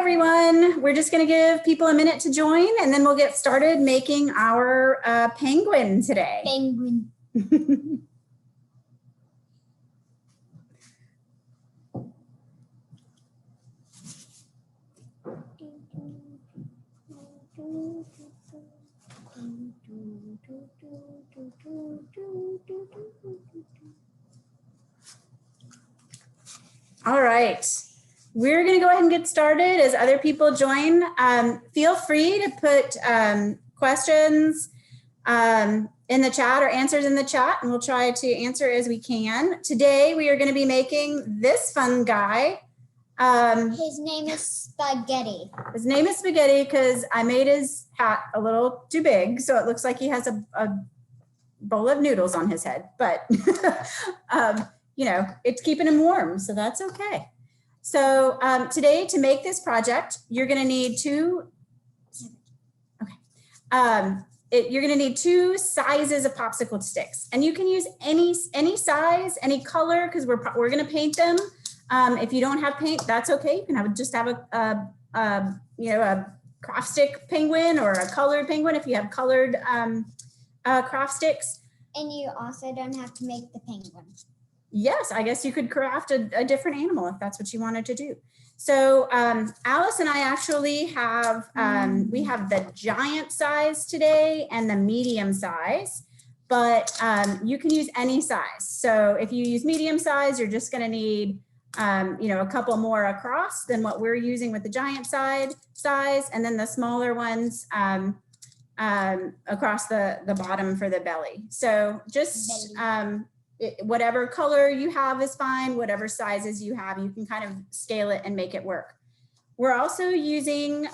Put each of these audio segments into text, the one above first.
everyone. We're just going to give people a minute to join and then we'll get started making our penguin today. Penguin. All right. We're going to go ahead and get started as other people join. Feel free to put questions in the chat or answers in the chat, and we'll try to answer as we can. Today, we are going to be making this fun guy. His name is Spaghetti. His name is Spaghetti because I made his hat a little too big, so it looks like he has a bowl of noodles on his head, but you know, it's keeping him warm, so that's okay. So today, to make this project, you're going to need two sizes of popsicle sticks, and you can use any size, any color, because we're going to paint them. If you don't have paint, that's okay. You can just have a craft stick penguin or a colored penguin if you have colored craft sticks. And you also don't have to make the penguin. Yes, I guess you could craft a different animal if that's what you wanted to do. So Alice and I actually have, we have the giant size today and the medium size, but you can use any size. So if you use medium size, you're just gonna need, a couple more across than what we're using with the giant size, and then the smaller ones across the bottom for the belly. So just, whatever color you have is fine. Whatever sizes you have, you can kind of scale it and make it work. We're also using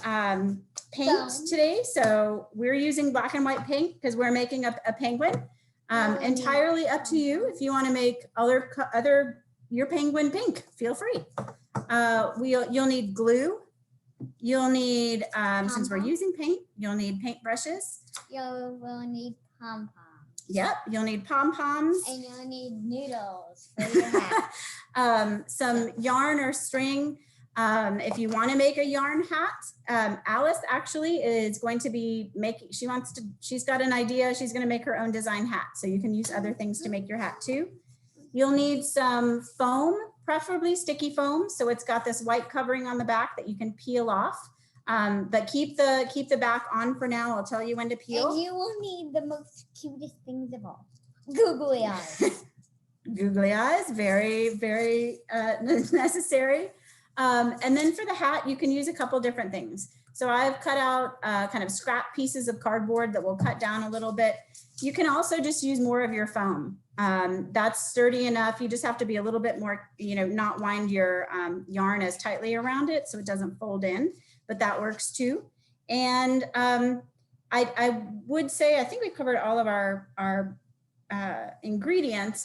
paint today. So we're using black and white paint because we're making a penguin. Entirely up to you. If you want to make your penguin pink, feel free. You'll need glue. You'll need, since we're using paint, you'll need paint brushes. You will need pom-poms. Yep, you'll need pom-poms. And you'll need noodles for your hat. Some yarn or string. If you want to make a yarn hat, Alice actually is going to be making, she's got an idea. She's going to make her own design hat. So you can use other things to make your hat too. You'll need some foam, preferably sticky foam. So it's got this white covering on the back that you can peel off. But keep the back on for now. I'll tell you when to peel. And you will need the most cutest things of all. Googly eyes. Googly eyes, very, very necessary. And then for the hat, you can use a couple different things. So I've cut out kind of scrap pieces of cardboard that will cut down a little bit. You can also just use more of your foam. That's sturdy enough. You just have to be a little bit more, not wind your yarn as tightly around it so it doesn't fold in. But that works too. And I would say, I think we've covered all of our ingredients.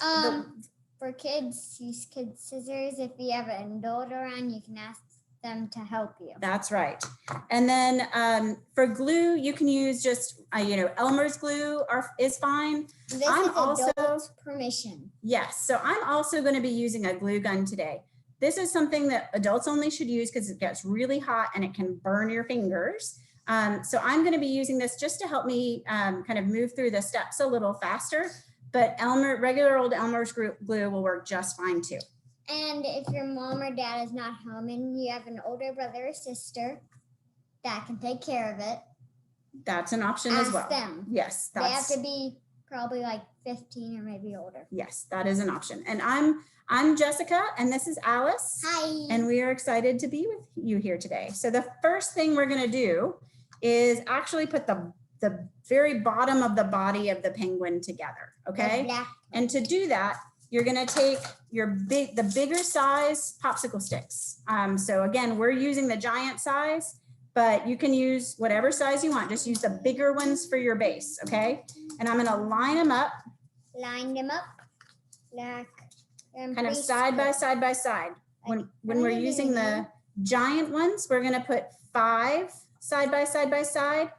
For kids, use kids' scissors. If you have an adult around, you can ask them to help you. That's right. And then for glue, you can use just, Elmer's glue is fine. This is adult permission. Yes, so I'm also going to be using a glue gun today. This is something that adults only should use because it gets really hot and it can burn your fingers. So I'm going to be using this just to help me kind of move through the steps a little faster. But regular old Elmer's glue will work just fine too. And if your mom or dad is not home and you have an older brother or sister that can take care of it, that's an option as well. Ask them. Yes, they have to be probably like 15 or maybe older. Yes, that is an option. And I'm Jessica, and this is Alice. Hi. And we are excited to be with you here today. So the first thing we're going to do is actually put the very bottom of the body of the penguin together, okay? And to do that, you're going to take the bigger size popsicle sticks. So again, we're using the giant size, but you can use whatever size you want. Just use the bigger ones for your base, okay? And I'm going to line them up. Line them up like kind of side by side. When we're using the giant ones, we're going to put 5 side by side.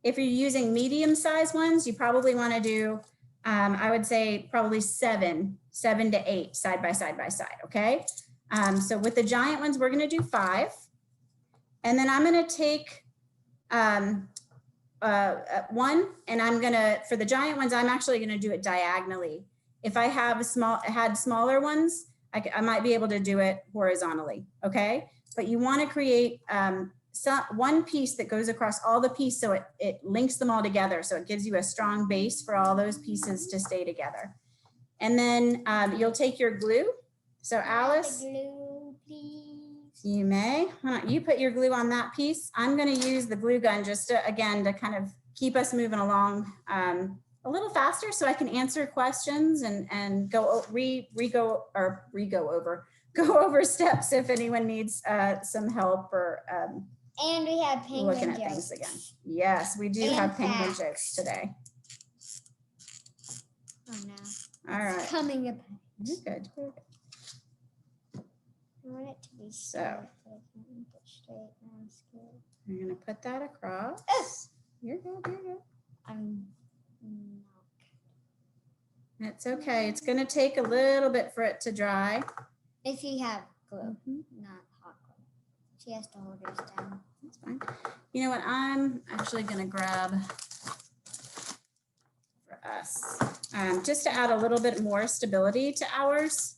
If you're using medium size ones, you probably want to do, I would say probably 7 to 8 side by side, okay? So with the giant ones, we're going to do 5. And then I'm going to take one, and I'm going to, for the giant ones, I'm actually going to do it diagonally. If I have had smaller ones, I might be able to do it horizontally. Okay. But you want to create one piece that goes across all the pieces, so it links them all together. So it gives you a strong base for all those pieces to stay together. And then you'll take your glue. So Alice, glue, please. you may. Why don't you put your glue on that piece? I'm going to use the glue gun just to, again, to kind of keep us moving along a little faster, so I can answer questions and go over steps if anyone needs some help or and we have penguin looking at jokes. things again. Yes, we do And have penguin facts. jokes today. Oh no. All right. It's coming up. You're good. You're good. I want it to be So. straight. But I can't make it straight. I'm scared. I'm going to put that across. You're good. You're good. I'm not. It's okay. It's going to take a little bit for it to dry. If you have glue, Mhm. not hot glue. She has to hold hers down. That's fine. You know what? I'm actually going to grab for us, just to add a little bit more stability to ours.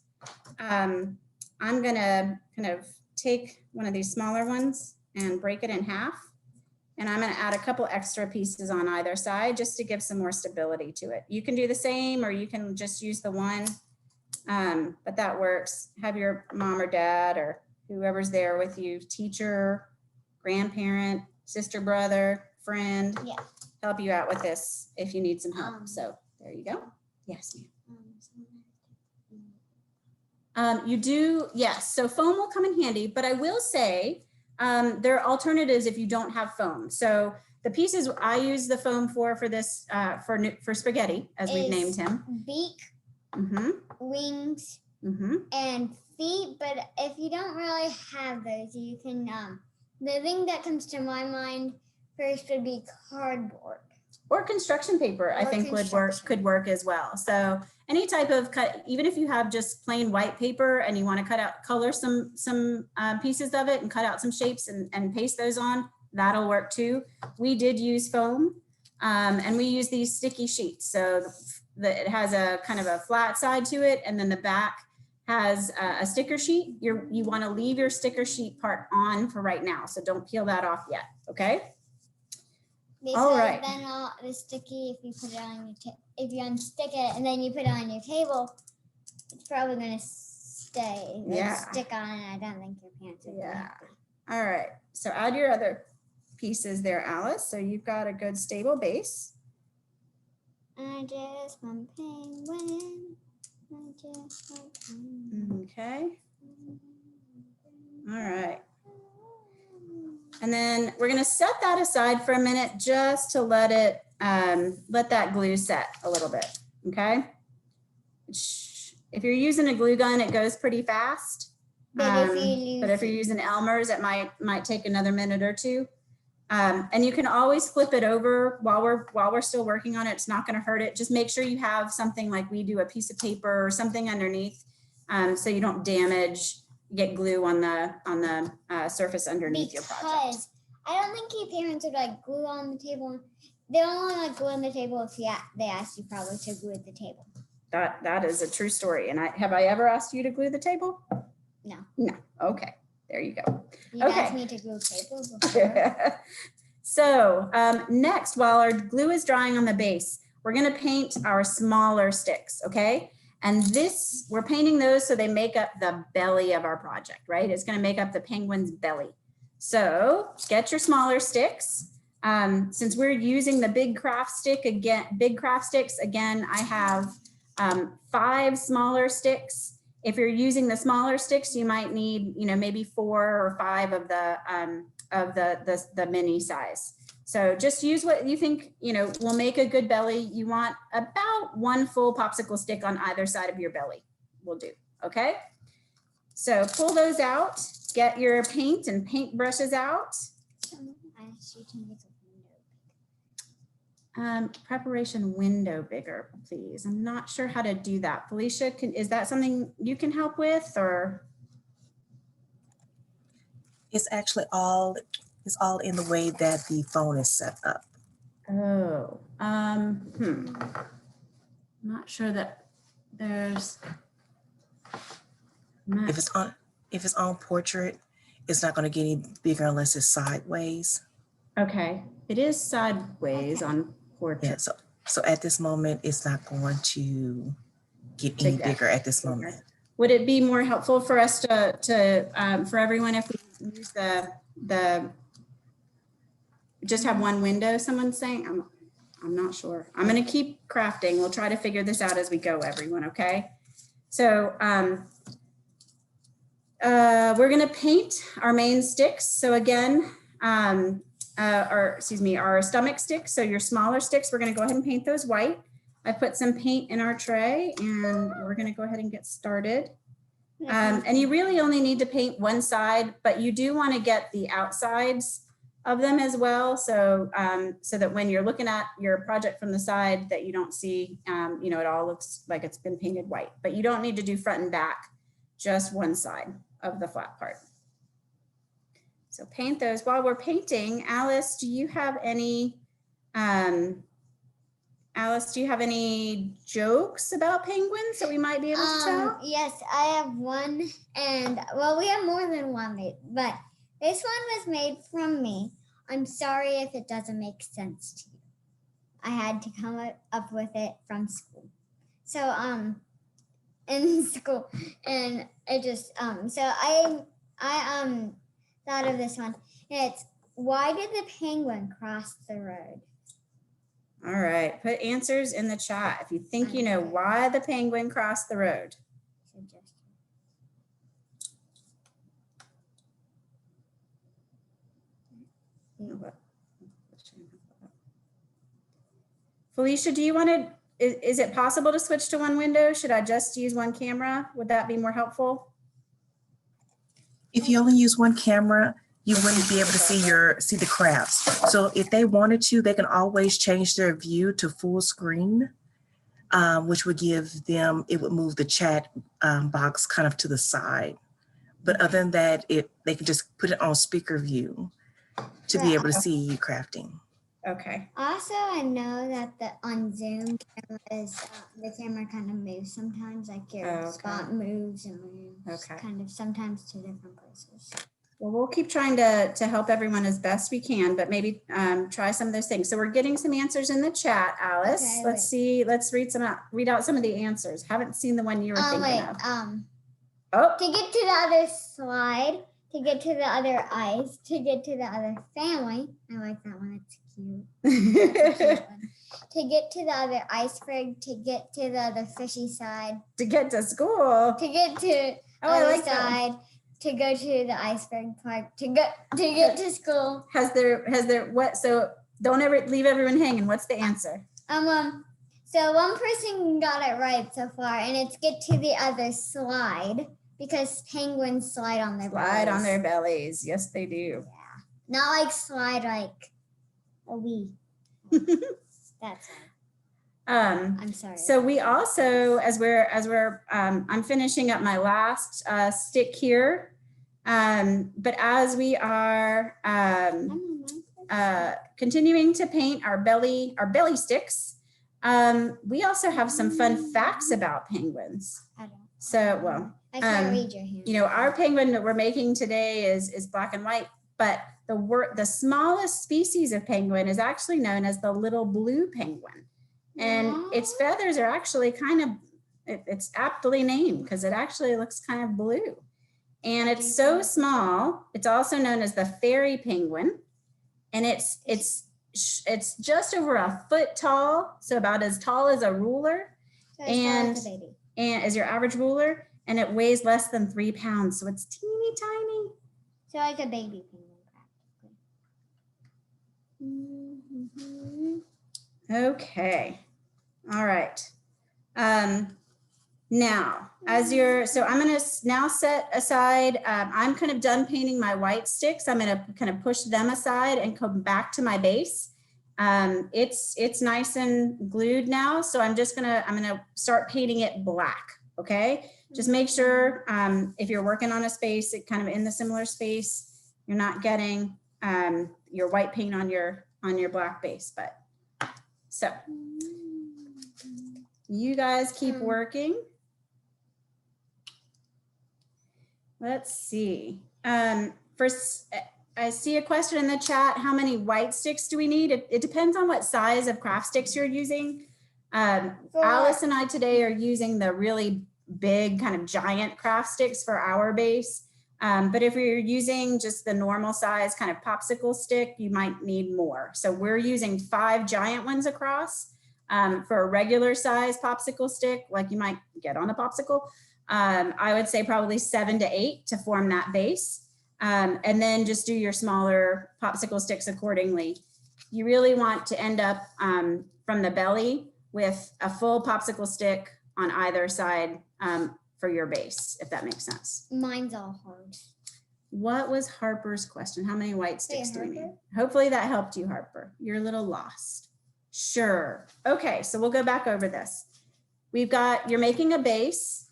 I'm going to kind of take one of these smaller ones and break it in half. And I'm going to add a couple extra pieces on either side just to give some more stability to it. You can do the same, or you can just use the one, but that works. Have your mom or dad or whoever's there with you, teacher, grandparent, sister, brother, friend, Yeah. help you out with this if you need some help. So there you go. Yes, ma'am. You do, yes. So foam will come in handy, but I will say there are alternatives if you don't have foam. So the pieces I use the foam for this, for spaghetti, as we've named him. Beak, wings, and feet. But if you don't really have those, you can, the thing that comes to my mind first would be cardboard. Or construction paper, I think could work as well. So any type of cut, even if you have just plain white paper and you want to color some pieces of it and cut out some shapes and paste those on, that'll work too. We did use foam, and we use these sticky sheets. So it has a kind of a flat side to it, and then the back has a sticker sheet. You want to leave your sticker sheet part on for right now, so don't peel that off yet. Okay. Because all right. Then the sticky, if you put it on your if you unstick it and then you put it on your table, it's probably gonna stay. Stick on, and I don't think your pants are gonna. All right. So add your other pieces there, Alice. So you've got a good stable base. I just want penguin. I just want penguin. Okay. All right. And then we're going to set that aside for a minute just to let it, let that glue set a little bit. Okay. If you're using a glue gun, it goes pretty fast. But if you're using Elmer's, it might take another minute or two. And you can always flip it over while we're still working on it. It's not going to hurt it. Just make sure you have something like we do, a piece of paper or something underneath, so you don't get glue on the surface underneath your project. Because I don't think your parents would like glue on the table. They only like glue on the table if they asked you probably to glue at the table. That is a true story. And have I ever asked you to glue the table? No. No. Okay. There you go. You asked me to glue tables before. So next, while our glue is drying on the base, we're going to paint our smaller sticks. Okay. And we're painting those so they make up the belly of our project, right? It's going to make up the penguin's belly. So get your smaller sticks. Since we're using the big craft sticks, again, I have 5 smaller sticks. If you're using the smaller sticks, you might need, maybe 4 or 5 of the mini size. So just use what you think, will make a good belly. You want about 1 full popsicle stick on either side of your belly will do, okay? So pull those out, get your paint and paint brushes out. I asked you to make a window. Preparation window bigger, please. I'm not sure how to do that. Felicia, is that something you can help with, or? It's actually all in the way that the phone is set up. Oh, not sure that there's. If it's on portrait, it's not going to get any bigger unless it's sideways. Okay, it is sideways on portrait. Yeah, so at this moment, it's not going to get any bigger at this moment. Would it be more helpful for us to for everyone if we use the just have one window? Someone's saying, I'm not sure. I'm going to keep crafting. We'll try to figure this out as we go, everyone. Okay. So we're going to paint our main sticks. So again, our stomach sticks. So your smaller sticks, we're going to go ahead and paint those white. I put some paint in our tray and we're going to go ahead and get started. And you really only need to paint one side, but you do want to get the outsides of them as well. So, so that when you're looking at your project from the side that you don't see, it all looks like it's been painted white, but you don't need to do front and back, just one side of the flat part. So paint those. While we're painting, Alice, do you have any jokes about penguins that we might be able to tell? Yes, I have one, and well, we have more than one made, but this one was made from me. I'm sorry if it doesn't make sense to you. I had to come up with it from school. So in school, and it just so I thought of this one. It's, why did the penguin cross the road? All right, put answers in the chat if you think you know why the penguin crossed the road. Felicia, do you want to, is it possible to switch to one window? Should I just use one camera? Would that be more helpful? If you only use one camera, you wouldn't be able to see the crafts. So if they wanted to, they can always change their view to full screen, which would give them, it would move the chat box kind of to the side. But other than that, they can just put it on speaker view to be able to see you crafting. Okay. Also, I know that on Zoom cameras, the camera kind of moves sometimes, like your spot moves and moves kind of sometimes to different places. Well, we'll keep trying to help everyone as best we can, but maybe try some of those things. So we're getting some answers in the chat, Alice. Okay, let's see. Let's read out some of the answers. Haven't seen the one you were thinking of. To get to the other slide, to get to the other ice, to get to the other family. I like that one. It's cute. That's a cute one. To get to the other iceberg, to get to the other fishy side. To get to school. To get to the other side. To go to the iceberg park, to get to school. Has there what? So don't ever leave everyone hanging. What's the answer? So one person got it right so far, and it's get to the other slide, because penguins slide on their bellies. Slide on their bellies. Yes, they do. Yeah. Not like slide like a wee. That's right. I'm sorry. So we also, as we're I'm finishing up my last stick here. But as we are continuing to paint our belly sticks, we also have some fun facts about penguins. So, well, I can't read your hand. Our penguin that we're making today is black and white, but the smallest species of penguin is actually known as the little blue penguin. And its feathers are actually it's aptly named because it actually looks kind of blue. And it's so small, it's also known as the fairy penguin. And it's just over a foot tall, so about as tall as a ruler. So and as your average ruler, and it weighs less than 3 pounds. So it's teeny tiny. So like a baby penguin practically. Okay. All right. Now, so I'm going to now set aside, I'm kind of done painting my white sticks. I'm going to kind of push them aside and come back to my base. It's nice and glued now. So I'm going to start painting it black. Okay. Just make sure, if you're working on a space, it kind of in the similar space, You're not getting your white paint on your black base, but so you guys keep working. Let's see. First, I see a question in the chat. How many white sticks do we need? It depends on what size of craft sticks you're using. Alice and I today are using the really big kind of giant craft sticks for our base. But if you're using just the normal size kind of popsicle stick, you might need more. So we're using 5 giant ones across. For a regular size popsicle stick, like you might get on a popsicle, I would say probably 7 to 8 to form that base. And then just do your smaller popsicle sticks accordingly. You really want to end up from the belly with a full popsicle stick on either side for your base, if that makes sense. Mine's all hard. What was Harper's question? How many white sticks do we need? Hopefully that helped you, Harper. You're a little lost. Sure. Okay, so we'll go back over this. We've got, you're making a base.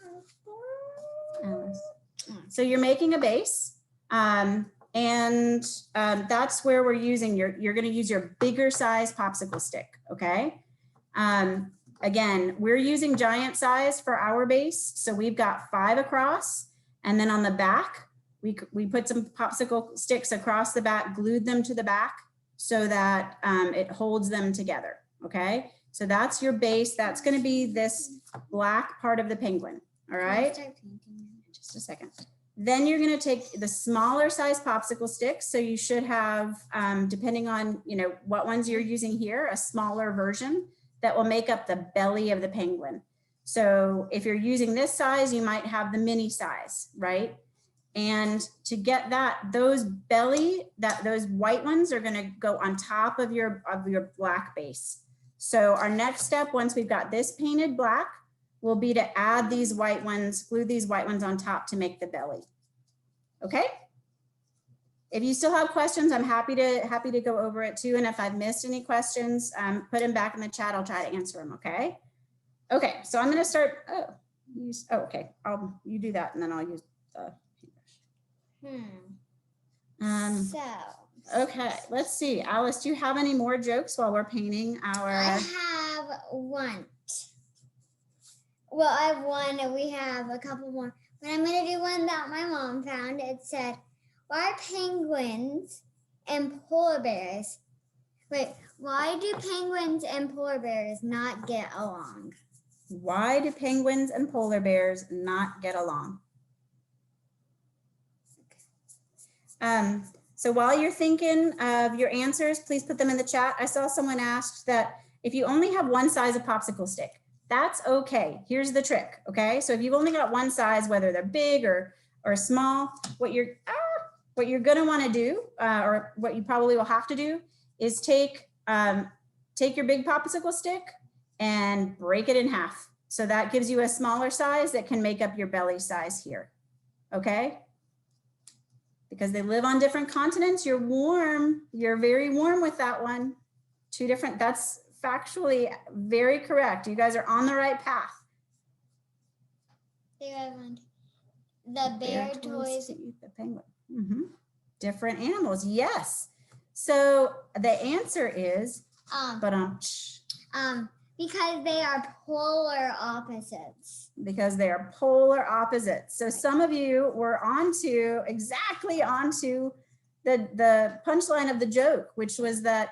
So you're making a base. And that's where we're using you're going to use your bigger size popsicle stick. Okay. Again, we're using giant size for our base. So we've got 5 across, and then on the back, we put some popsicle sticks across the back, glued them to the back so that it holds them together. Okay. So that's your base. That's going to be this black part of the penguin. All right. Just a second. Then you're going to take the smaller size popsicle sticks. So you should have, depending on, what ones you're using here, a smaller version that will make up the belly of the penguin. So if you're using this size, you might have the mini size, right? And to get those white ones are going to go on top of your black base. So our next step, once we've got this painted black, will be to add these white ones, glue these white ones on top to make the belly. Okay. If you still have questions, I'm happy to go over it too. And if I've missed any questions, put them back in the chat. I'll try to answer them. Okay. Okay. So I'm going to start. Okay. You do that, and then I'll use the paintbrush. Okay. Let's see. Alice, do you have any more jokes while we're painting our? I have one. Well, I have one, and we have a couple more. But I'm going to do one that my mom found. It said, why do penguins and polar bears not get along? Why do penguins and polar bears not get along? So while you're thinking of your answers, please put them in the chat. I saw someone asked that if you only have one size of popsicle stick, that's okay. Here's the trick, okay? So if you've only got one size, whether they're big or small, what you're gonna wanna do, or what you probably will have to do, is take your big popsicle stick and break it in half. So that gives you a smaller size that can make up your belly size here, okay? Because they live on different continents, you're warm, you're very warm with that one. That's factually very correct. You guys are on the right path. The bear toys eat the penguin. Different animals, yes. So the answer is because they are polar opposites. Because they are polar opposites. So some of you were exactly onto the punchline of the joke, which was that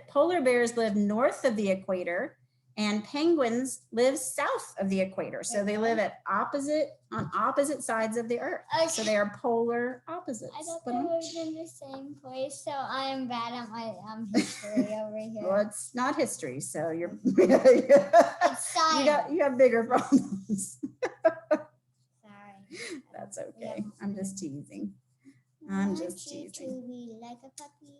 polar bears live north of the equator and penguins live south of the equator. So they live on opposite sides of the earth. Okay. So they are polar opposites. I thought they lived in the same place, so I am bad at my history over here. Well, it's not history, so you're It's science. You have bigger problems. Sorry. That's okay. I'm just teasing. I'm just teasing. To be like a puppy.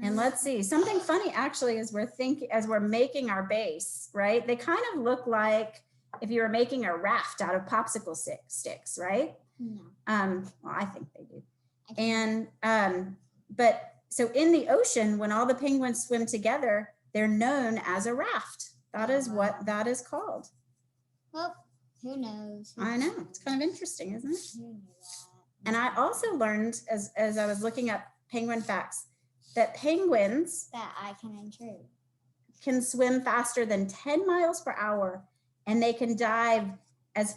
And let's see, something funny actually as we're making our base, right? They kind of look like if you were making a raft out of popsicle sticks, right? No. Well, I think they do. And but so in the ocean, when all the penguins swim together, they're known as a raft. That is what that is called. Well, who knows? I know, it's kind of interesting, isn't it? Who knew And I also learned as I was looking up penguin facts that penguins That I can intrude. can swim faster than 10 miles per hour, and they can dive as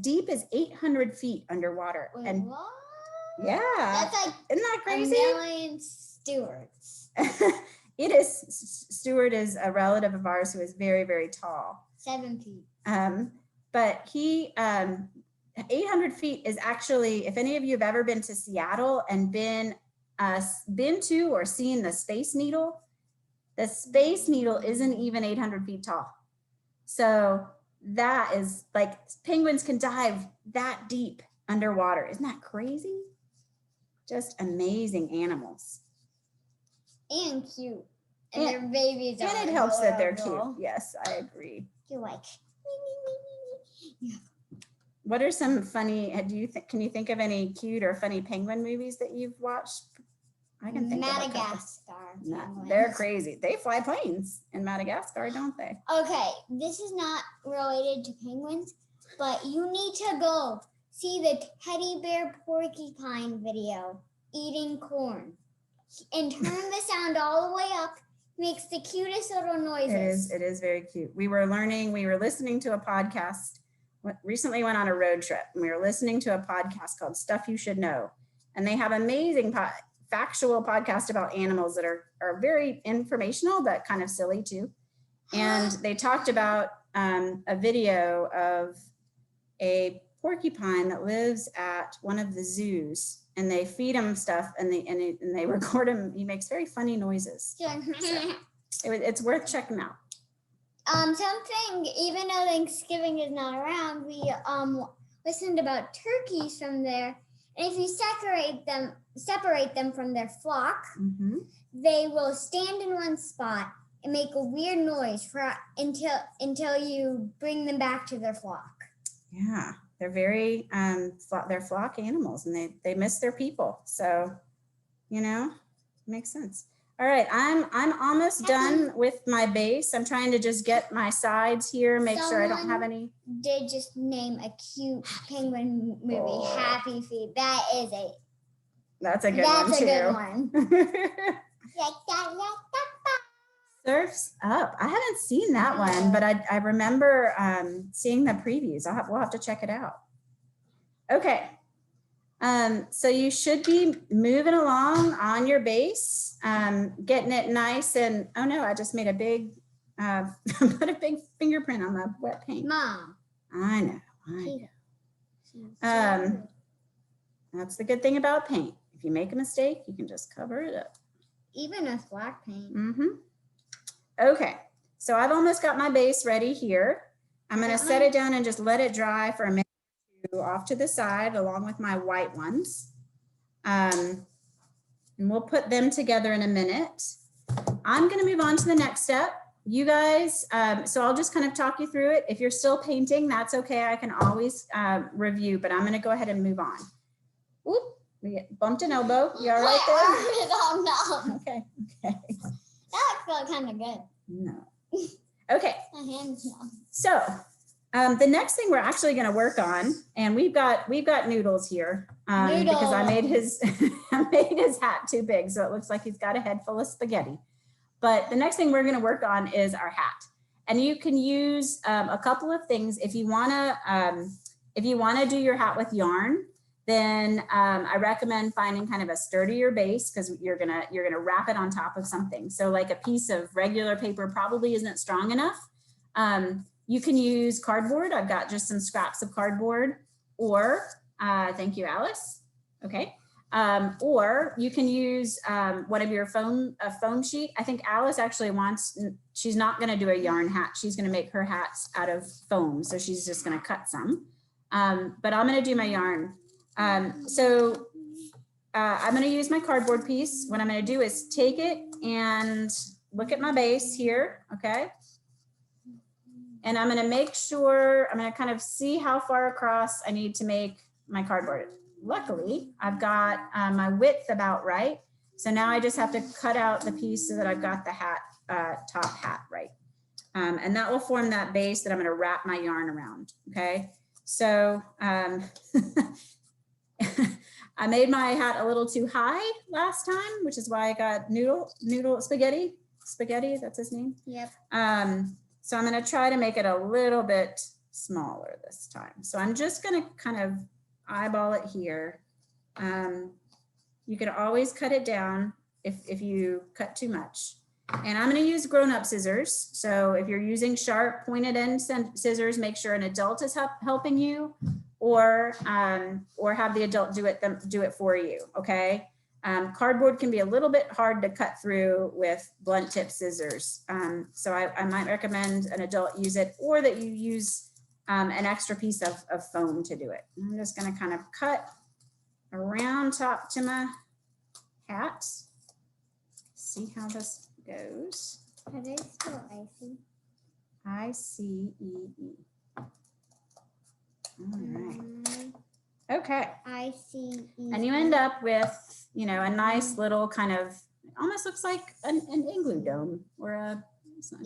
deep as 800 feet underwater. Wait, and what? yeah, That's like isn't that crazy? a million stewards. It is. Stuart is a relative of ours who is very, very tall. 7 feet. But he 800 feet is actually, if any of you have ever been to Seattle and been to or seen the Space Needle isn't even 800 feet tall. So that is like, penguins can dive that deep underwater. Isn't that crazy? Just amazing animals. And cute. And their babies are And it helps that they're adorable. cute. Yes, I agree. You're like, yeah. What are some funny, can you think of any cute or funny penguin movies that you've watched? I can think of a couple. Madagascar. No, penguins. they're crazy. They fly planes in Madagascar, don't they? Okay, this is not related to penguins, but you need to go see the teddy bear porcupine video eating corn and turn the sound all the way up. Makes the cutest little noises. It is very cute. We were listening to a podcast. Recently went on a road trip and we were listening to a podcast called Stuff You Should Know. And they have amazing factual podcast about animals that are very informational, but kind of silly too. And they talked about a video of a porcupine that lives at one of the zoos, and they feed him stuff and they record him. He makes very funny noises. So it's worth checking out. Something, even though Thanksgiving is not around, we listened about turkeys from there. And if you separate them from their flock, they will stand in one spot and make a weird noise until you bring them back to their flock. Yeah, they're very they're flock animals, and they miss their people. So, makes sense. All right, I'm almost done with my base. I'm trying to just get my sides here, make sure I don't have any. Did just name a cute penguin movie, Oh. Happy Feet. That's a good one too. That's a good one. Surf's Up. I haven't seen that one, but I remember seeing the previews. We'll have to check it out. Okay. So you should be moving along on your base, getting it nice and, oh no, I just made a big, put a big fingerprint on the wet paint. Mom. I know. That's the good thing about paint. If you make a mistake, you can just cover it up. Even with black paint. Okay, so I've almost got my base ready here. I'm gonna set it down and just let it dry for a minute or two off to the side along with my white ones. And we'll put them together in a minute. I'm gonna move on to the next step. You guys, so I'll just kind of talk you through it. If you're still painting, that's okay. I can always review, but I'm gonna go ahead and move on. Oop, we bumped an elbow. You all right there? Okay. That felt kind of good. No. Okay. My hand's numb. So the next thing we're actually going to work on, and we've got Noodles here because I made his hat too big, so it looks like he's got a head full of spaghetti. But the next thing we're going to work on is our hat, and you can use a couple of things if you want to do your hat with yarn. Then I recommend finding kind of a sturdier base because you're gonna wrap it on top of something. So like a piece of regular paper probably isn't strong enough. You can use cardboard. I've got just some scraps of cardboard, or thank you, Alice. Okay. Or you can use one of your foam sheet. I think Alice actually she's not gonna do a yarn hat. She's gonna make her hats out of foam. So she's just gonna cut some. But I'm gonna do my yarn. So I'm going to use my cardboard piece. What I'm going to do is take it and look at my base here. Okay. And I'm going to make sure, I'm going to kind of see how far across I need to make my cardboard. Luckily, I've got my width about right. So now I just have to cut out the piece so that I've got the hat, top hat right. And that will form that base that I'm going to wrap my yarn around. Okay. So, I made my hat a little too high last time, which is why I got spaghetti, that's his name. Yep. So I'm going to try to make it a little bit smaller this time. So I'm just going to kind of eyeball it here. You can always cut it down if you cut too much. And I'm going to use grown-up scissors. So if you're using sharp pointed end scissors, make sure an adult is helping you, or have the adult do it for you. Okay. Cardboard can be a little bit hard to cut through with blunt tip scissors. So I might recommend an adult use it, or that you use an extra piece of foam to do it. I'm just going to kind of cut around top to my hat. See how this goes. How do I spell icy? I-C-E-E. All right. Okay. I-C-E. And you end up with, you know, a nice little kind of, almost looks like an igloo dome, or a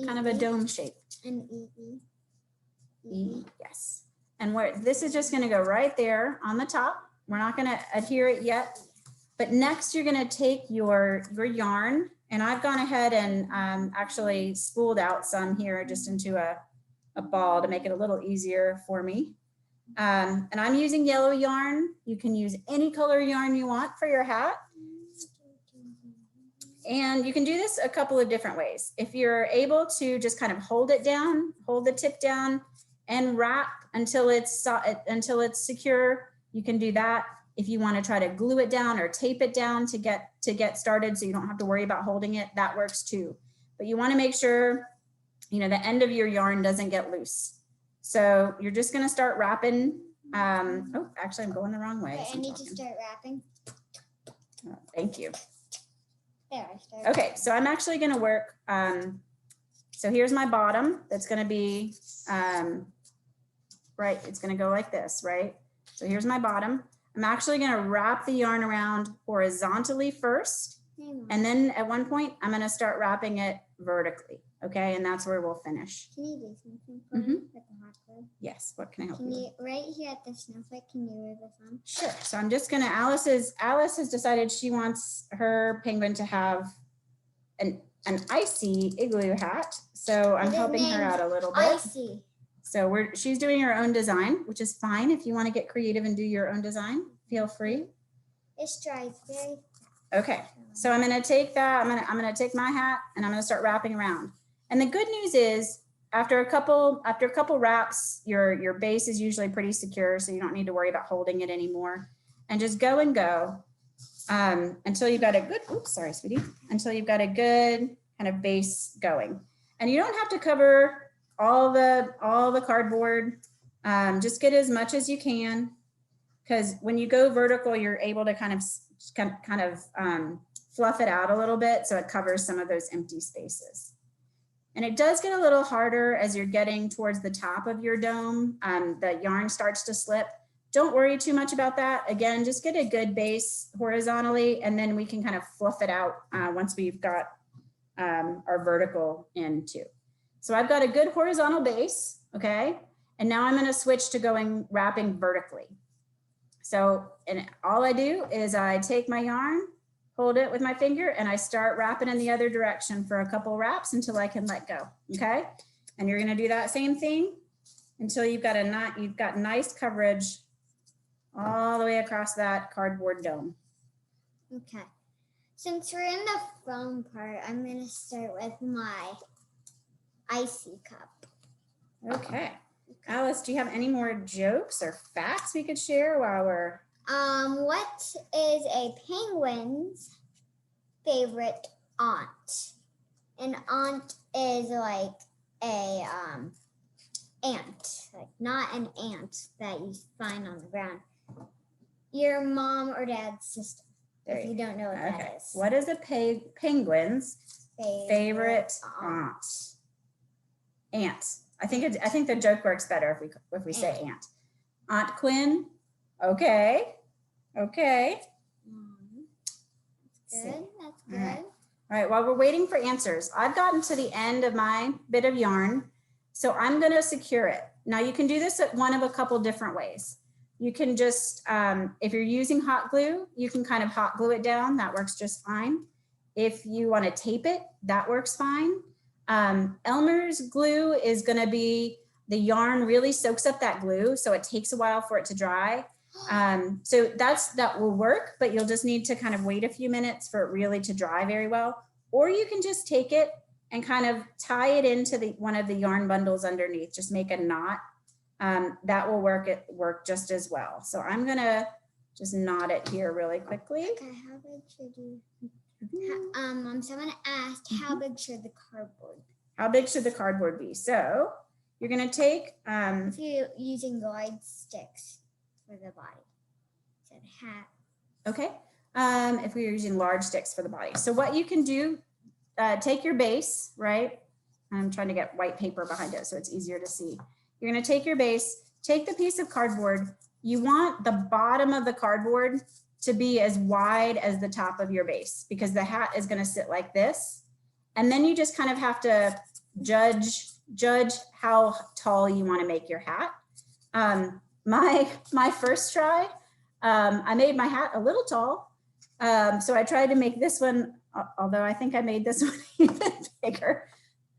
kind of a dome shape. An E-E. E, yes. And this is just going to go right there on the top. We're not going to adhere it yet, but next you're going to take your yarn, and I've gone ahead and actually spooled out some here just into a ball to make it a little easier for me. And I'm using yellow yarn. You can use any color yarn you want for your hat. And you can do this a couple of different ways. If you're able to just kind of hold it down, hold the tip down, and wrap until it's secure, you can do that. If you want to try to glue it down or tape it down to get started, so you don't have to worry about holding it, that works too. But you want to make sure, you know, the end of your yarn doesn't get loose. So you're just going to start wrapping. Oh, actually, I'm going the wrong way. Wait, I need to start wrapping. Oh, thank you. There, I started. Okay, so I'm actually going to work. So here's my bottom. That's going to be right. It's going to go like this, right? So here's my bottom. I'm actually going to wrap the yarn around horizontally first. And then at one point, I'm going to start wrapping it vertically. Okay, and that's where we'll finish. Can you do something for me with the hot glue? Yes, what can I help Can you? you, right here at the snowflake, can you move this on? Sure. So I'm just gonna, Alice has decided she wants her penguin to have an icy igloo hat. So I'm helping her out a little bit. Icy. So she's doing her own design, which is fine. If you want to get creative and do your own design, feel free. It's dry. It's very. Okay. So I'm gonna take that. I'm gonna take my hat and I'm gonna start wrapping around. And the good news is, after a couple wraps, your base is usually pretty secure, so you don't need to worry about holding it anymore. And just go and go until you've got a good. Oops, sorry, sweetie. Until you've got a good kind of base going. And you don't have to cover all the cardboard. Just get as much as you can, because when you go vertical, you're able to kind of fluff it out a little bit, so it covers some of those empty spaces. And it does get a little harder as you're getting towards the top of your dome. The yarn starts to slip. Don't worry too much about that. Again, just get a good base horizontally, and then we can kind of fluff it out once we've got our vertical in too. So I've got a good horizontal base, okay? And now I'm gonna switch to wrapping vertically. So, and all I do is I take my yarn, hold it with my finger, and I start wrapping in the other direction for a couple wraps until I can let go, okay? And you're gonna do that same thing until you've got nice coverage all the way across that cardboard dome. Okay. Since we're in the foam part, I'm gonna start with my icy cup. Okay. Alice, do you have any more jokes or facts we could share while we're... What is a penguin's favorite aunt? An aunt is like a ant, like not an ant that you find on the ground. Your mom or dad's sister, if you don't know what that is. What is a penguin's favorite aunt? Ant. I think the joke works better if we say aunt. Aunt Quinn. Okay. Okay. That's good. That's good. All right. While we're waiting for answers, I've gotten to the end of my bit of yarn, so I'm going to secure it. Now you can do this at one of a couple different ways. you can just, if you're using hot glue, you can kind of hot glue it down. That works just fine. If you want to tape it, that works fine. Elmer's glue is going to be, the yarn really soaks up that glue, so it takes a while for it to dry. So that will work, but you'll just need to kind of wait a few minutes for it really to dry very well. Or you can just take it and kind of tie it into one of the yarn bundles underneath. Just make a knot. That will work just as well. So I'm gonna just knot it here really quickly. Okay, how big should you? Someone asked, how big should the cardboard? How big should the cardboard be? So you're gonna take. If you're using glide sticks for the body, said hat. Okay. If we are using large sticks for the body. So what you can do, take your base, right? I'm trying to get white paper behind it so it's easier to see. You're going to take your base, take the piece of cardboard. You want the bottom of the cardboard to be as wide as the top of your base, because the hat is going to sit like this. And then you just kind of have to judge how tall you want to make your hat. My first try, I made my hat a little tall. So I tried to make this one, although I think I made this one even bigger.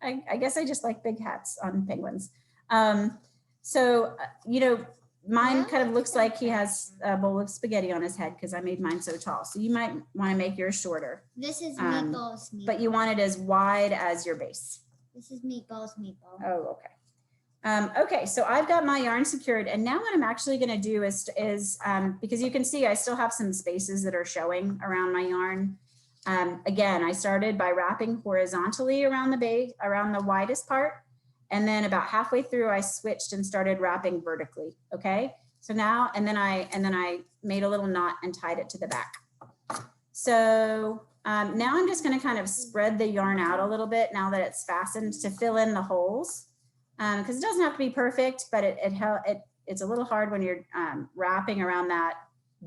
I guess I just like big hats on penguins. You know, mine kind of looks like he has a bowl of spaghetti on his head because I made mine so tall. So you might want to make yours shorter. This is meatballs. But you want it as wide as your base. This is meatballs. Oh, okay. Okay, so I've got my yarn secured, and now what I'm actually going to do is because you can see I still have some spaces that are showing around my yarn. Again, I started by wrapping horizontally around the base, around the widest part. And then about halfway through, I switched and started wrapping vertically. Okay. So now, and then I made a little knot and tied it to the back. So now I'm just going to kind of spread the yarn out a little bit now that it's fastened to fill in the holes. Because it doesn't have to be perfect, but it's a little hard when you're wrapping around that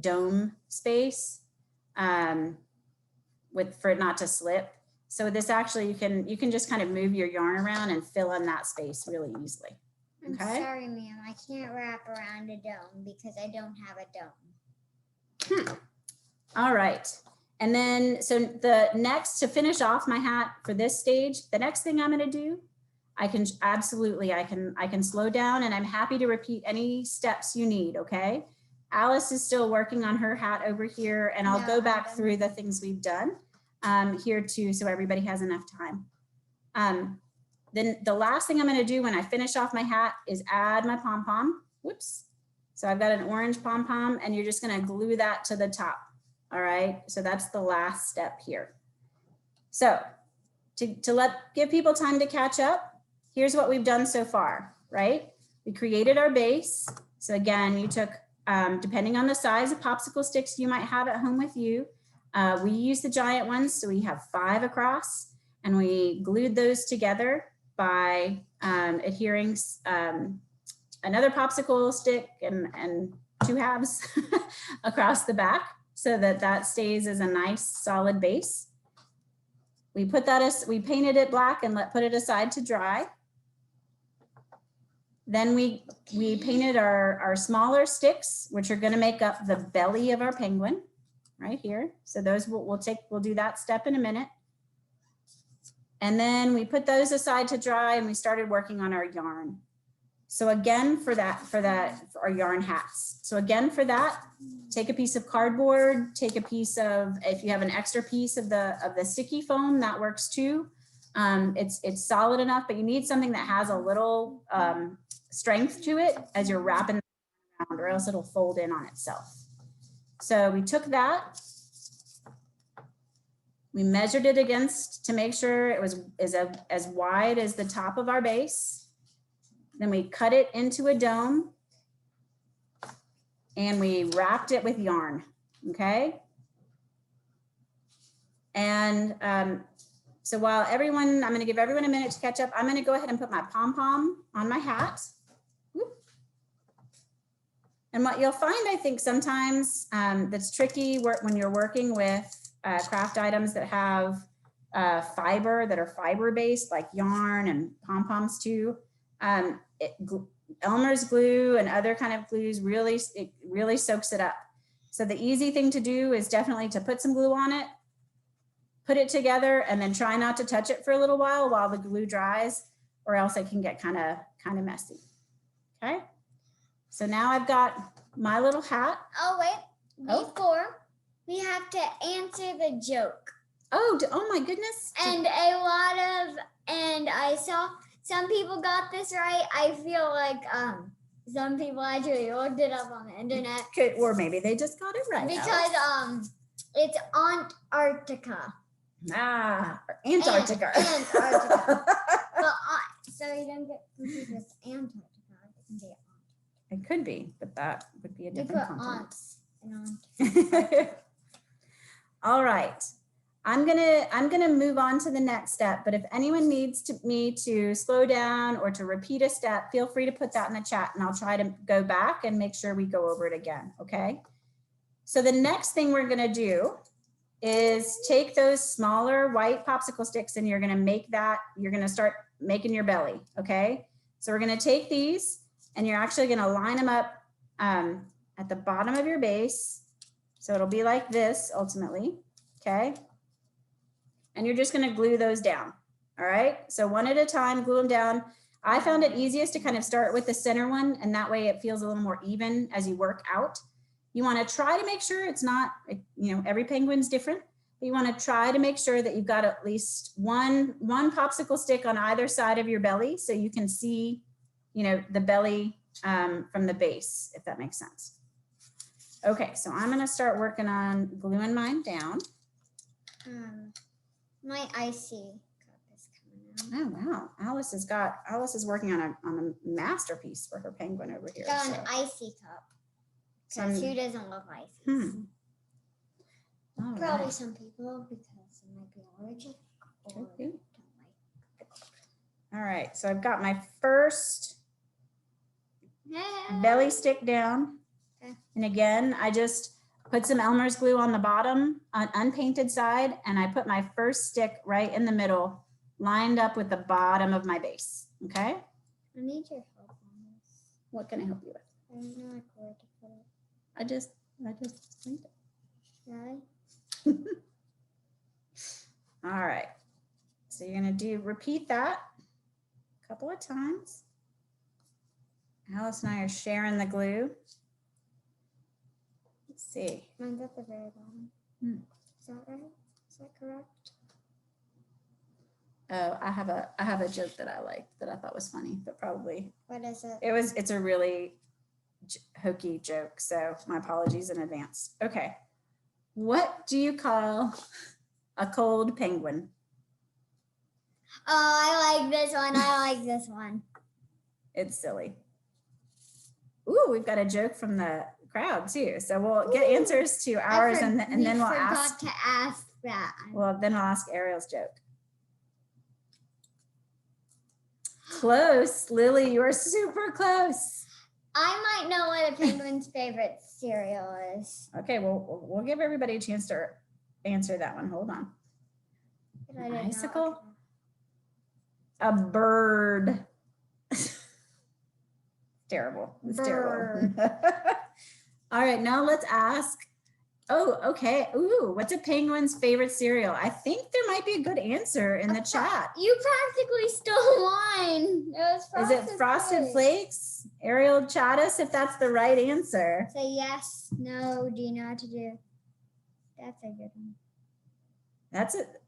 dome space for it not to slip. So this actually, you can just kind of move your yarn around and fill in that space really easily. Okay. I'm sorry, ma'am. I can't wrap around a dome because I don't have a dome. All right. And then, so to finish off my hat for this stage, the next thing I'm going to do, I can slow down, and I'm happy to repeat any steps you need. Okay. Alice is still working on her hat over here, and I'll go back through the things we've done here too, so everybody has enough time. Then the last thing I'm going to do when I finish off my hat is add my pom-pom. Whoops. So I've got an orange pom-pom, and you're just going to glue that to the top. All right. So that's the last step here. So to give people time to catch up, here's what we've done so far, right? We created our base. So again, you took, depending on the size of popsicle sticks you might have at home with you, we use the giant ones. So we have 5 across, and we glued those together by adhering another popsicle stick and 2 halves across the back so that stays as a nice solid base. We painted it black and put it aside to dry. Then we painted our smaller sticks, which are going to make up the belly of our penguin right here. So those we'll do that step in a minute. And then we put those aside to dry, and we started working on our yarn. So again, for our yarn hats. So again, for that, take a piece of cardboard, take a piece of, if you have an extra piece of the sticky foam, that works too. It's solid enough, but you need something that has a little strength to it as you're wrapping around, or else it'll fold in on itself. So we took that, we measured it to make sure it was as wide as the top of our base. Then we cut it into a dome, and we wrapped it with yarn, okay? And so while I'm gonna give everyone a minute to catch up, I'm gonna go ahead and put my pom-pom on my hat. Whoop. And what you'll find, I think, sometimes that's tricky when you're working with craft items that have fiber, that are fiber-based, like yarn and pom-poms too. Elmer's glue and other kind of glues it really soaks it up. So the easy thing to do is definitely to put some glue on it, put it together, and then try not to touch it for a little while the glue dries, or else it can get kind of messy. Okay. So now I've got my little hat. Oh, wait. Before, we have to answer the joke. Oh my goodness. And and I saw some people got this right. I feel like some people actually looked it up on the internet. Or maybe they just got it right. Because it's Antarctica. Antarctica. Antarctica. But, so you don't get confused with Antarctica. It could be, but that would be a different continent. All right. I'm gonna move on to the next step, but if anyone needs me to slow down or to repeat a step, feel free to put that in the chat and I'll try to go back and make sure we go over it again, okay? So the next thing we're gonna do is take those smaller white popsicle sticks and you're gonna start making your belly, okay? So we're gonna take these and you're actually gonna line them up at the bottom of your base. So it'll be like this ultimately, okay? And you're just gonna glue those down, all right? So one at a time, glue them down. I found it easiest to kind of start with the center one, and that way it feels a little more even as you work out. You wanna try to make sure it's not, every penguin's different, but you wanna try to make sure that you've got at least one popsicle stick on either side of your belly so you can see, the belly from the base, if that makes sense. Okay, so I'm gonna start working on gluing mine down. My icy cup is coming out. Oh wow, Alice is working on a masterpiece for her penguin over here. Got an icy cup. Because who doesn't love ice? Probably some people because it might be allergic or don't like it. All right, so I've got my first belly stick down. Okay. And again, I just put some Elmer's glue on the bottom, on unpainted side, and I put my first stick right in the middle, lined up with the bottom of my base, okay? I need your help on this. What can I help you with? I don't know where to put it. I just cleaned it. Really? All right, so you're gonna repeat that a couple of times. Alice and I are sharing the glue. Let's see. Mine's at the very bottom. Is that right? Is that correct? Oh, I have a joke that I liked that I thought was funny, but probably. What is it? It's a really hokey joke, so my apologies in advance. Okay. What do you call a cold penguin? Oh, I like this one. I like this one. It's silly. Ooh, we've got a joke from the crowd too. So we'll get answers to ours and then we'll ask. To ask that. Well, then we'll ask Ariel's joke. Close, Lily, you are super close. I might know what a penguin's favorite cereal is. Okay, well, we'll give everybody a chance to answer that one. Hold on. An icicle? A bird. Terrible. It's terrible. All right, now let's ask. Oh, okay. Ooh, what's a penguin's favorite cereal? I think there might be a good answer in the chat. You practically stole mine. Is it Frosted Flakes? Ariel, chat us if that's the right answer. Say yes, no, do you know what to do? That's a good one. That's it.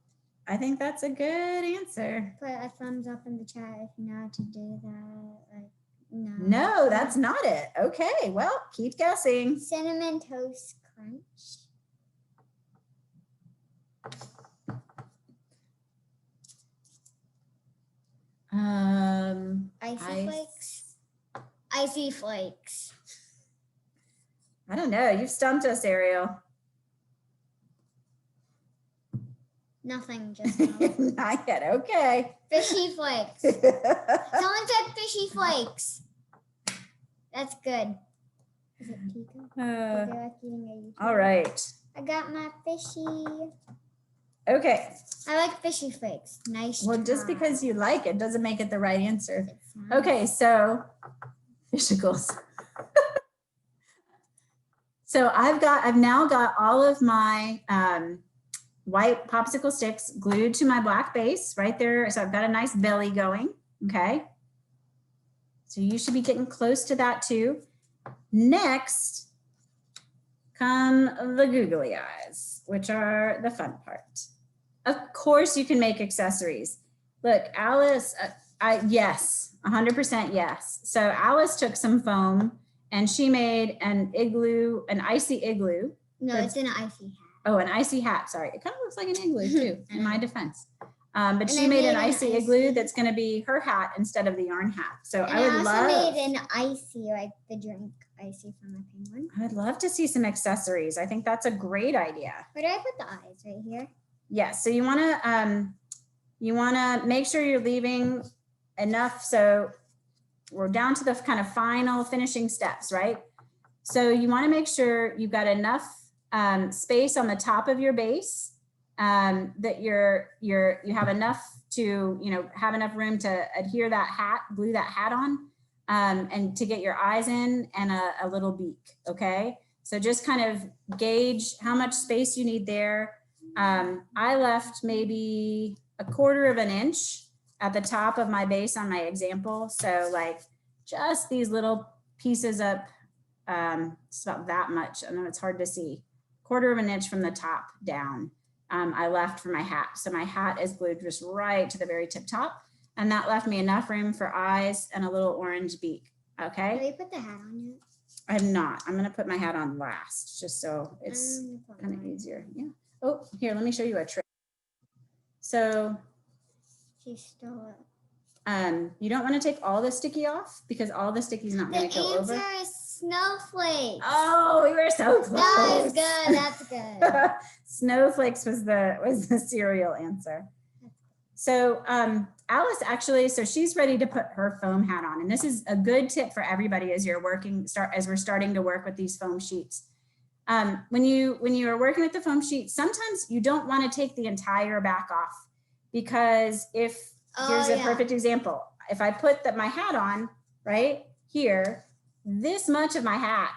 I think that's a good answer. Put a thumbs up in the chat if you know how to do that. Like, no. No, that's not it. Okay, well, keep guessing. Cinnamon Toast Crunch. Icy Flakes. Icy Flakes. I don't know. You've stumped us, Ariel. Nothing just now. Not yet. Okay. Fishy Flakes. Someone said Fishy Flakes. That's good. Is it Pico? All right. I got my fishy. Okay. I like Fishy Flakes. Nice. Well, just because you like it doesn't make it the right answer. Okay, so Fishicles. So I've now got all of my white popsicle sticks glued to my black base right there. So I've got a nice belly going, okay? So you should be getting close to that too. Next, come the googly eyes, which are the fun part. Of course you can make accessories. Look, Alice, yes, 100% yes. So Alice took some foam and she made an igloo, an icy igloo. No, it's an icy hat. Oh, an icy hat, sorry. It kind of looks like an igloo too, in my defense. But And she made an icy igloo that's gonna be her hat instead of the yarn hat. So and I would love- I also made an icy, like the drink icy from the penguin. I would love to see some accessories. I think that's a great idea. Where do I put the eyes? Right here? Yes, so you wanna make sure you're leaving enough, so we're down to the kind of final finishing steps, right? So you wanna make sure you've got enough space on the top of your base that you have enough to, have enough room to adhere that hat, glue that hat on, and to get your eyes in and a little beak, okay? So just kind of gauge how much space you need there. I left maybe 1/4 of an inch at the top of my base on my example. So like just these little pieces up, it's about that much. I know it's hard to see. 1/4 of an inch from the top down, I left for my hat. So my hat is glued just right to the very tip top. And that left me enough room for eyes and a little orange beak, okay? Have you put the hat on yet? I have not. I'm gonna put my hat on last, just so it's kind of easier. Yeah. Oh, here, let me show you a trick. So She stole it. you don't want to take all the sticky off because all the sticky's not going to go over. The answer is snowflakes. Oh, we were so close. That is good. That's good. Snowflakes was the cereal answer. So Alice actually, so she's ready to put her foam hat on, and this is a good tip for everybody as we're starting to work with these foam sheets. When you are working with the foam sheet, sometimes you don't want to take the entire back off because here's a perfect example. If I put my hat on right here, this much of my hat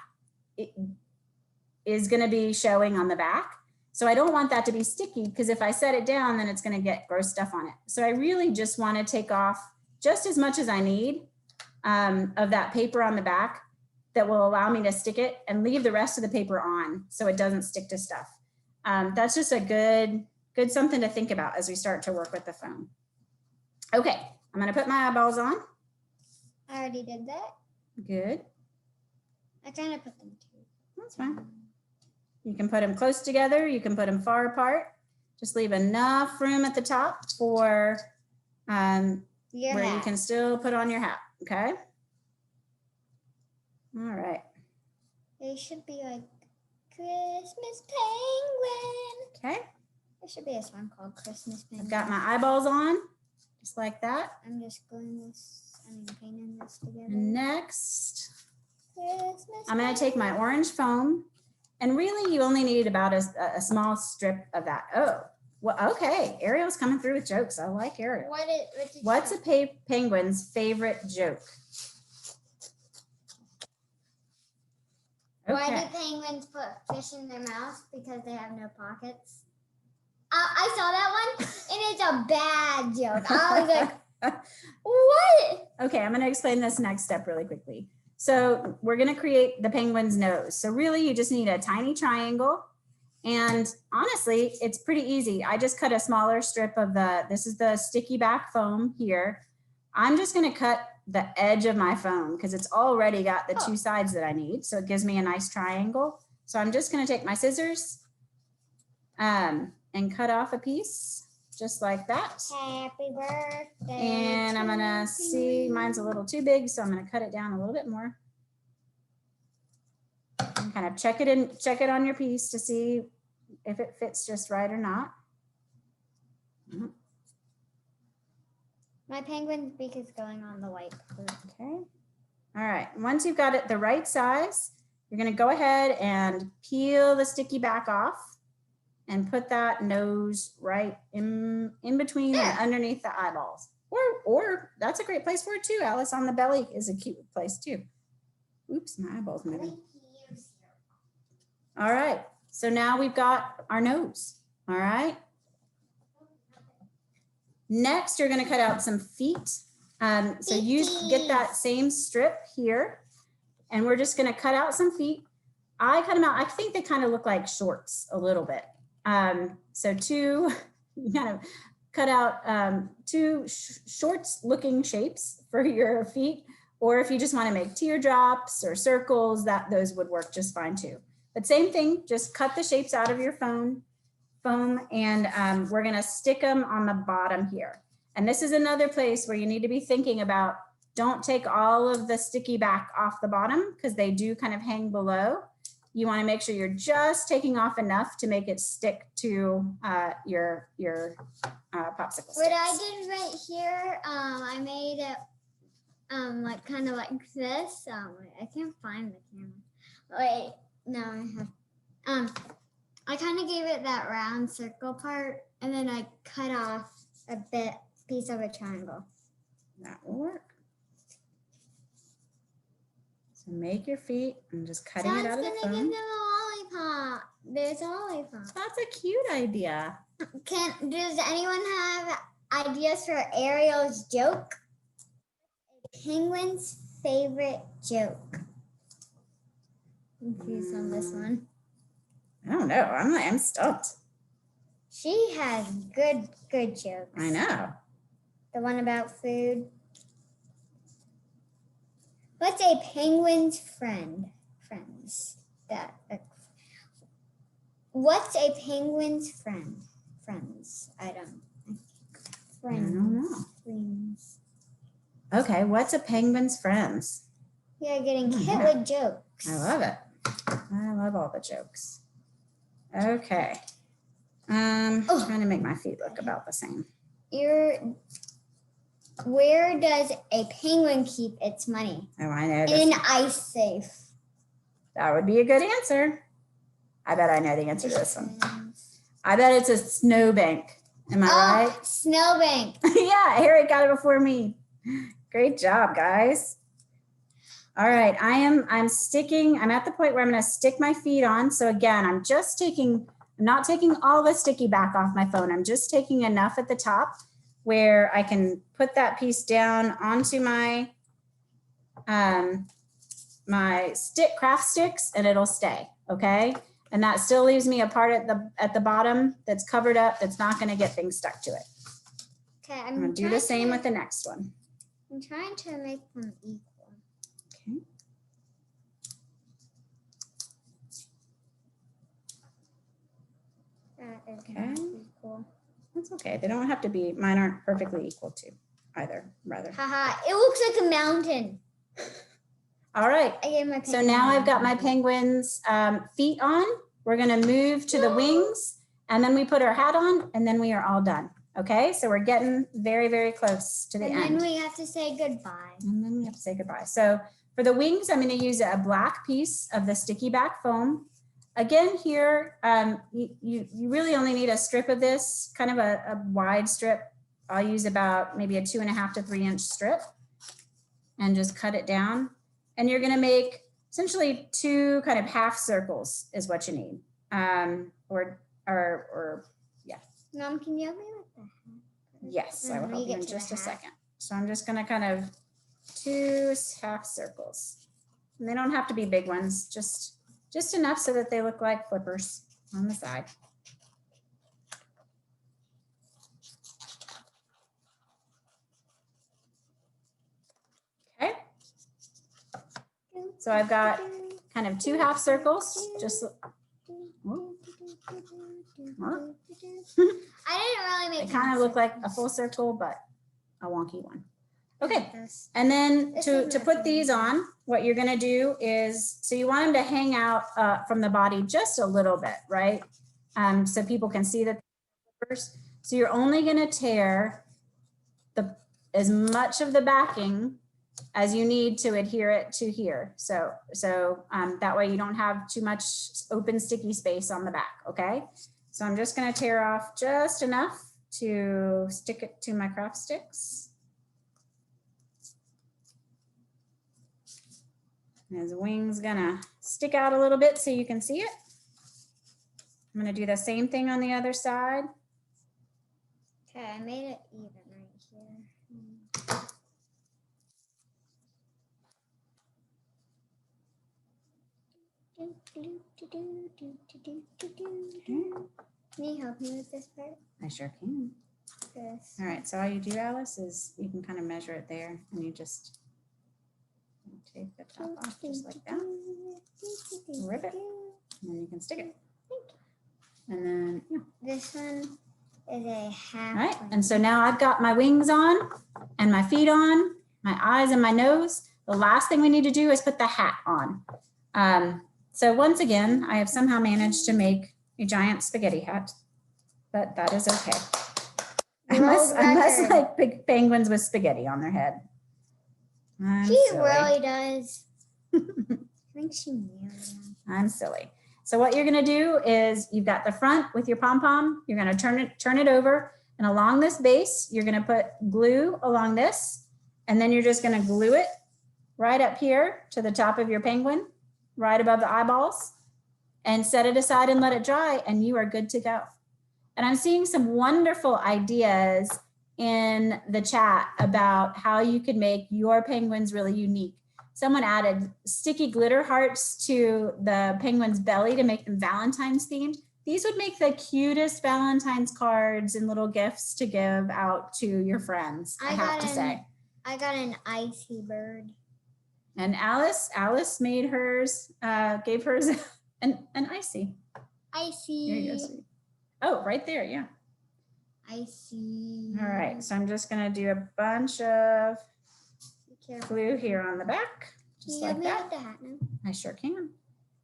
is going to be showing on the back. So I don't want that to be sticky because if I set it down, then it's going to get gross stuff on it. So I really just want to take off just as much as I need of that paper on the back that will allow me to stick it and leave the rest of the paper on so it doesn't stick to stuff. That's just a good something to think about as we start to work with the foam. Okay, I'm gonna put my eyeballs on. I already did that. Good. I kind of put them too. That's fine. You can put them close together. You can put them far apart. Just leave enough room at the top for where you can still put on your hat, okay? All right. They should be like Christmas penguin. Okay. There should be a song called Christmas penguin. I've got my eyeballs on, just like that. I'm just painting this together. And next, Christmas I'm going to take my orange foam, and really you only need about a small strip of that. Oh, well, okay. Ariel's coming through with jokes. I like Ariel. What's a penguin's favorite joke? Okay. Why do penguins put fish in their mouth? Because they have no pockets. I saw that one, and it's a bad joke. I was like, what? Okay, I'm going to explain this next step really quickly. So we're going to create the penguin's nose. So really, you just need a tiny triangle. And honestly, it's pretty easy. I just cut a smaller strip of this is the sticky back foam here. I'm just going to cut the edge of my foam because it's already got the two sides that I need. So it gives me a nice triangle. So I'm just going to take my scissors and cut off a piece just like that. Happy birthday. And I'm going to see, mine's a little too big, so I'm going to cut it down a little bit more. And kind of check it on your piece to see if it fits just right or not. My penguin's beak is going on the white paper. Okay. All right. Once you've got it the right size, you're going to go ahead and peel the sticky back off and put that nose right in between and underneath the eyeballs. Or that's a great place for it too. Alice, on the belly is a cute place too. Oops, my eyeball's moving. All right, so now we've got our nose, all right? Next, you're gonna cut out some feet. So get that same strip here, and we're just gonna cut out some feet. I cut them out, I think they kind of look like shorts a little bit. So you kind of cut out two shorts looking shapes for your feet, or if you just want to make teardrops or circles, those would work just fine too. But same thing, just cut the shapes out of your foam, and we're gonna stick them on the bottom here. And this is another place where you need to be thinking about, don't take all of the sticky back off the bottom because they do kind of hang below. You want to make sure you're just taking off enough to make it stick to your popsicle sticks. What I did right here, I made it like kind of like this. I can't find the camera. Wait, no, I have. I kind of gave it that round circle part, and then I cut off a piece of a triangle. That will work. So make your feet. I'm just cutting it out of the foam. Gonna give them a lollipop. There's a lollipop. That's a cute idea. Does anyone have ideas for Ariel's joke? Penguin's favorite joke. Confused on this one. I don't know. I'm stumped. She has good jokes. I know. The one about food. What's a penguin's friend? What's a penguin's friend? Friends. I don't know. Friends. Okay, what's a penguin's friends? You're getting hit with jokes. I love it. I love all the jokes. Okay. Trying to make my feet look about the same. Where does a penguin keep its money? Oh, I know. In an ice safe. That would be a good answer. I bet I know the answer to this one. I bet it's a snowbank. Am I right? Snowbank. Yeah, Eric got it before me. Great job, guys. All right, I'm at the point where I'm gonna stick my feet on. So again, I'm not taking all the sticky back off my phone. I'm just taking enough at the top where I can put that piece down onto my my craft sticks, and it'll stay, okay? And that still leaves me a part at the bottom that's covered up, that's not gonna get things stuck to it. Okay, I'm gonna do the same with the next one. I'm trying to make them equal. Okay. That is Okay. not equal. That's okay. They don't have to be, mine aren't perfectly equal to either, rather. Haha, it looks like a mountain. All right. I gave my So now I've got my penguin's feet on. We're gonna move to the wings, and then we put our hat on, and then we are all done. Okay, so we're getting very, very close to the end. And then we have to say goodbye. And then we have to say goodbye. So for the wings, I'm gonna use a black piece of the sticky back foam. Again, here, you really only need a strip of this, kind of a wide strip. I'll use about maybe a 2.5 to 3 inch strip, and just cut it down. And you're gonna make essentially 2 kind of half circles is what you need. Or yeah. Mom, can you help me with that? Yes, I will help you in just a second. So I'm just gonna kind of 2 half circles. And they don't have to be big ones, just enough so that they look like flippers on the side. Okay. So I've got kind of 2 half circles, just. I didn't really make They kind of look like a full circle, but a wonky one. Okay, and then to put these on, what you're gonna do is, so you want them to hang out from the body just a little bit, right? So people can see that. So you're only gonna tear as much of the backing as you need to adhere it to here. So that way you don't have too much open sticky space on the back, okay? So I'm just gonna tear off just enough to stick it to my craft sticks. His wing's gonna stick out a little bit so you can see it. I'm gonna do the same thing on the other side. Okay, I made it even right here. Can you help me with this part? I sure can. Yes. All right, so all you do, Alice, is you can kind of measure it there and you just take the top off just like that. Rip it, and then you can stick it. And then, yeah. This one is a half. All right, and so now I've got my wings on and my feet on, my eyes and my nose. The last thing we need to do is put the hat on. So once again, I have somehow managed to make a giant spaghetti hat, but that is okay. Unless like big penguins with spaghetti on their head. She really does. I think she really does. I'm silly. So what you're gonna do is you've got the front with your pom-pom, you're gonna turn it over, and along this base, you're gonna put glue along this, and then you're just gonna glue it right up here to the top of your penguin, right above the eyeballs, and set it aside and let it dry, and you are good to go. And I'm seeing some wonderful ideas in the chat about how you could make your penguins really unique. Someone added sticky glitter hearts to the penguin's belly to make them Valentine's themed. These would make the cutest Valentine's cards and little gifts to give out to your friends, I have to say. I got an icy bird. And Alice made hers, gave hers an icy. Icy. There you go, sweetie. Oh, right there, yeah. Icy. All right, so I'm just gonna do a bunch of glue here on the back, just like that. The hat now? I sure can.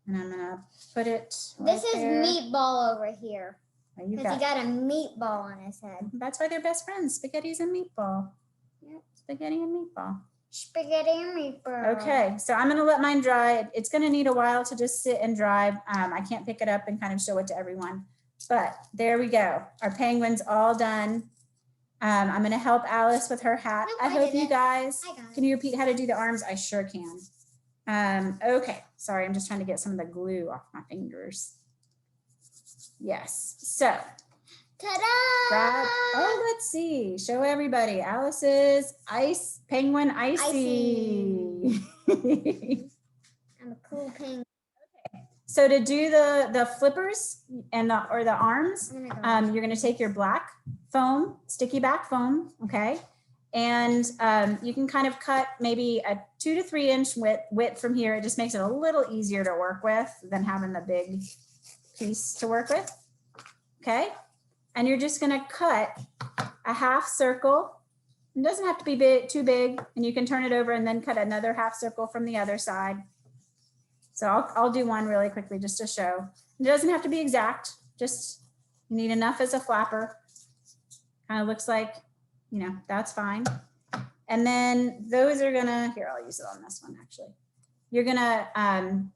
And I'm gonna put it right This is there. Meatball over here. Oh, you Because he got a meatball on his head. That's why they're best friends, spaghettis and meatball. Yep. Spaghetti and meatball. Spaghetti and meatball. Okay, so I'm gonna let mine dry. It's gonna need a while to just sit and dry. I can't pick it up and kind of show it to everyone. But there we go. Our penguin's all done. I'm gonna help Alice with her hat. Nope, I hope you guys, I got it. can you repeat how to do the arms? I sure can. Okay, sorry, I'm just trying to get some of the glue off my fingers. Yes, so. Ta-da! Let's see, show everybody. Alice's penguin icy. I'm a cool penguin. So to do the flippers and the arms, you're gonna take your black foam, sticky back foam, okay? And you can kind of cut maybe a 2 to 3 inch width from here. It just makes it a little easier to work with than having the big piece to work with, okay? And you're just gonna cut a half circle. It doesn't have to be too big, and you can turn it over and then cut another half circle from the other side. So I'll do one really quickly just to show. It doesn't have to be exact, just you need enough as a flapper. Kind of looks like, you know, that's fine. And then those are gonna, here, I'll use it on this one actually. You're gonna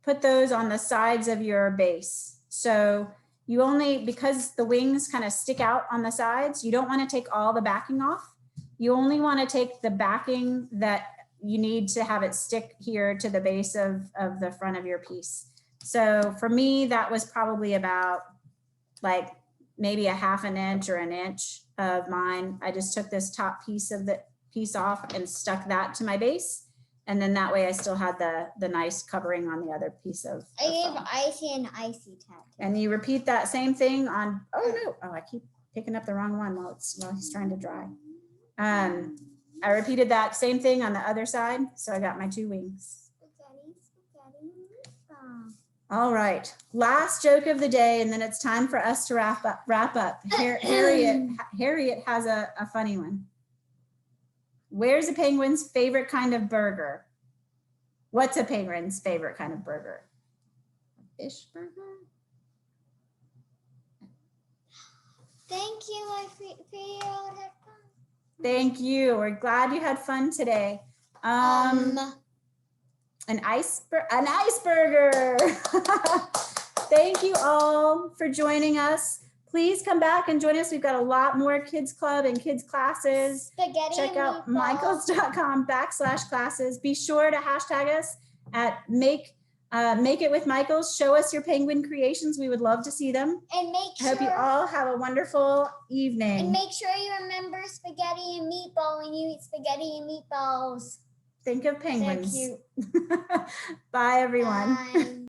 put those on the sides of your base. So you only, because the wings kind of stick out on the sides, you don't want to take all the backing off. You only want to take the backing that you need to have it stick here to the base of the front of your piece. So for me, that was probably about like maybe a ½ an inch or an inch of mine. I just took this top piece of the piece off and stuck that to my base. And then that way I still had the nice covering on the other piece of I gave Icy an icy tattoo. And you repeat that same thing on, I keep picking up the wrong one while he's trying to dry. I repeated that same thing on the other side. So I got my 2 wings. All right, last joke of the day, and then it's time for us to wrap up. Harriet has a funny one. Where's a penguin's favorite kind of burger? What's a penguin's favorite kind of burger? A fish burger? Thank you, I feel had fun. Thank you. We're glad you had fun today. An iceberger. Thank you all for joining us. Please come back and join us. We've got a lot more kids club and kids classes. Spaghetti. Check out michaels.com/classes. Be sure to hashtag us at Make It with Michaels. Show us your penguin creations. We would love to see them. And make I hope you sure all have a wonderful evening. and make sure you remember spaghetti and meatball when you eat spaghetti and meatballs. Think of penguins. They're cute. Bye, everyone. Bye.